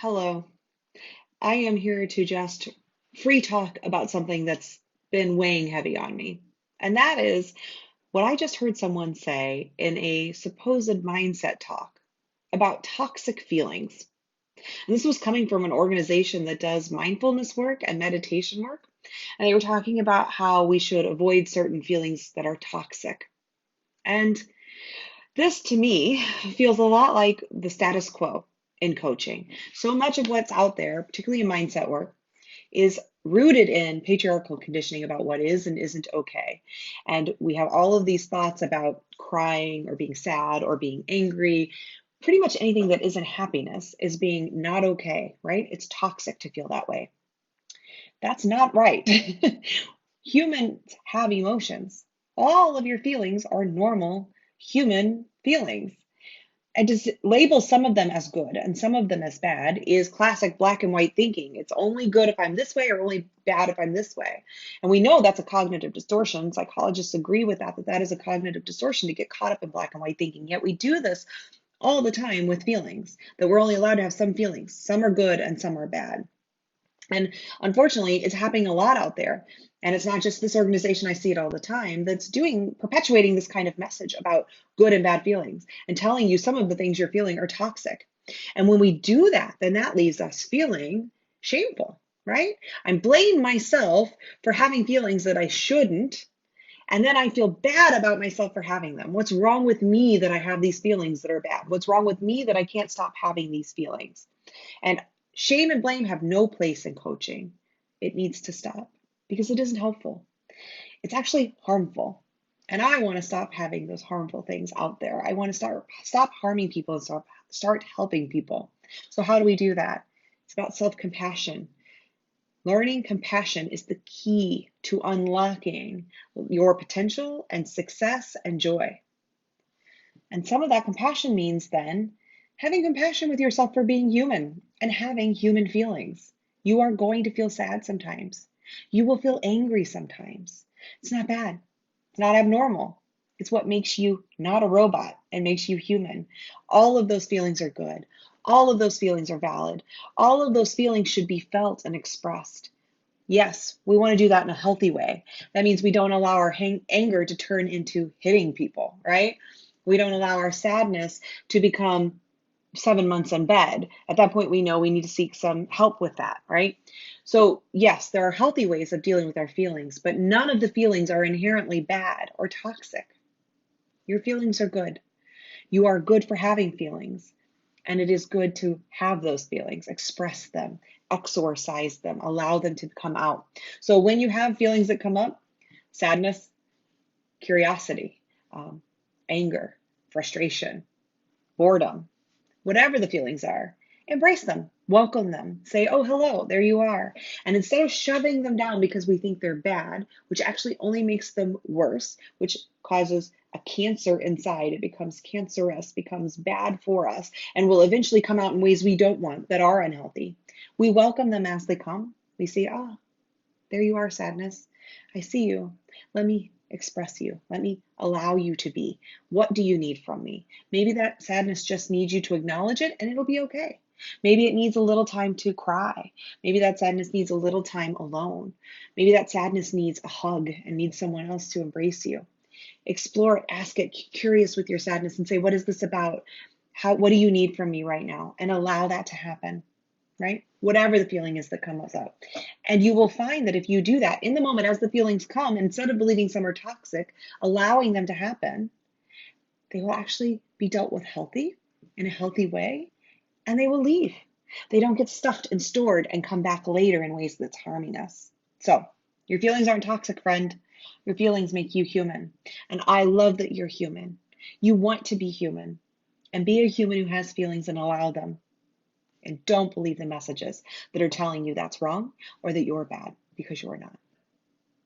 Hello. I am here to just free talk about something that's been weighing heavy on me. And that is what I just heard someone say in a supposed mindset talk about toxic feelings. And this was coming from an organization that does mindfulness work and meditation work. And they were talking about how we should avoid certain feelings that are toxic. And this to me feels a lot like the status quo in coaching. So much of what's out there, particularly in mindset work, is rooted in patriarchal conditioning about what is and isn't okay. And we have all of these thoughts about crying or being sad or being angry. Pretty much anything that isn't happiness is being not okay, right? It's toxic to feel that way. That's not right. Humans have emotions. All of your feelings are normal human feelings. And to label some of them as good and some of them as bad is classic black and white thinking. It's only good if I'm this way or only bad if I'm this way. And we know that's a cognitive distortion. Psychologists agree with that, that is a cognitive distortion to get caught up in black and white thinking. Yet we do this all the time with feelings, that we're only allowed to have some feelings. Some are good and some are bad. And unfortunately, it's happening a lot out there. And it's not just this organization, I see it all the time, that's perpetuating this kind of message about good and bad feelings and telling you some of the things you're feeling are toxic. And when we do that, then that leaves us feeling shameful, right? I'm blaming myself for having feelings that I shouldn't. And then I feel bad about myself for having them. What's wrong with me that I have these feelings that are bad? What's wrong with me that I can't stop having these feelings? And shame and blame have no place in coaching. It needs to stop because it isn't helpful. It's actually harmful. And I want to stop having those harmful things out there. I want to stop harming people and start helping people. So how do we do that? It's about self-compassion. Learning compassion is the key to unlocking your potential and success and joy. And some of that compassion means then having compassion with yourself for being human and having human feelings. You are going to feel sad sometimes. You will feel angry sometimes. It's not bad. It's not abnormal. It's what makes you not a robot and makes you human. All of those feelings are good. All of those feelings are valid. All of those feelings should be felt and expressed. Yes, we want to do that in a healthy way. That means we don't allow our anger to turn into hitting people, right? We don't allow our sadness to become 7 months in bed. At that point, we know we need to seek some help with that, right? So, yes, there are healthy ways of dealing with our feelings, but none of the feelings are inherently bad or toxic. Your feelings are good. You are good for having feelings. And it is good to have those feelings, express them, exorcise them, allow them to come out. So when you have feelings that come up, sadness, curiosity, um, anger, frustration, boredom, whatever the feelings are, embrace them, welcome them, say, oh, hello, there you are. And instead of shoving them down because we think they're bad, which actually only makes them worse, which causes a cancer inside, it becomes cancerous, becomes bad for us, and will eventually come out in ways we don't want that are unhealthy. We welcome them as they come. We say, ah, there you are, sadness. I see you. Let me express you. Let me allow you to be. What do you need from me? Maybe that sadness just needs you to acknowledge it and it'll be okay. Maybe it needs a little time to cry. Maybe that sadness needs a little time alone. Maybe that sadness needs a hug and needs someone else to embrace you. Explore it, ask it, curious with your sadness and say, what is this about? What do you need from me right now? And allow that to happen, right? Whatever the feeling is that comes up. And you will find that if you do that in the moment as the feelings come, instead of believing some are toxic, allowing them to happen, they will actually be dealt with in a healthy way, and they will leave. They don't get stuffed and stored and come back later in ways that's harming us. So your feelings aren't toxic, friend. Your feelings make you human. And I love that you're human. You want to be human and be a human who has feelings and allow them. And don't believe the messages that are telling you that's wrong or that you're bad, because you're not.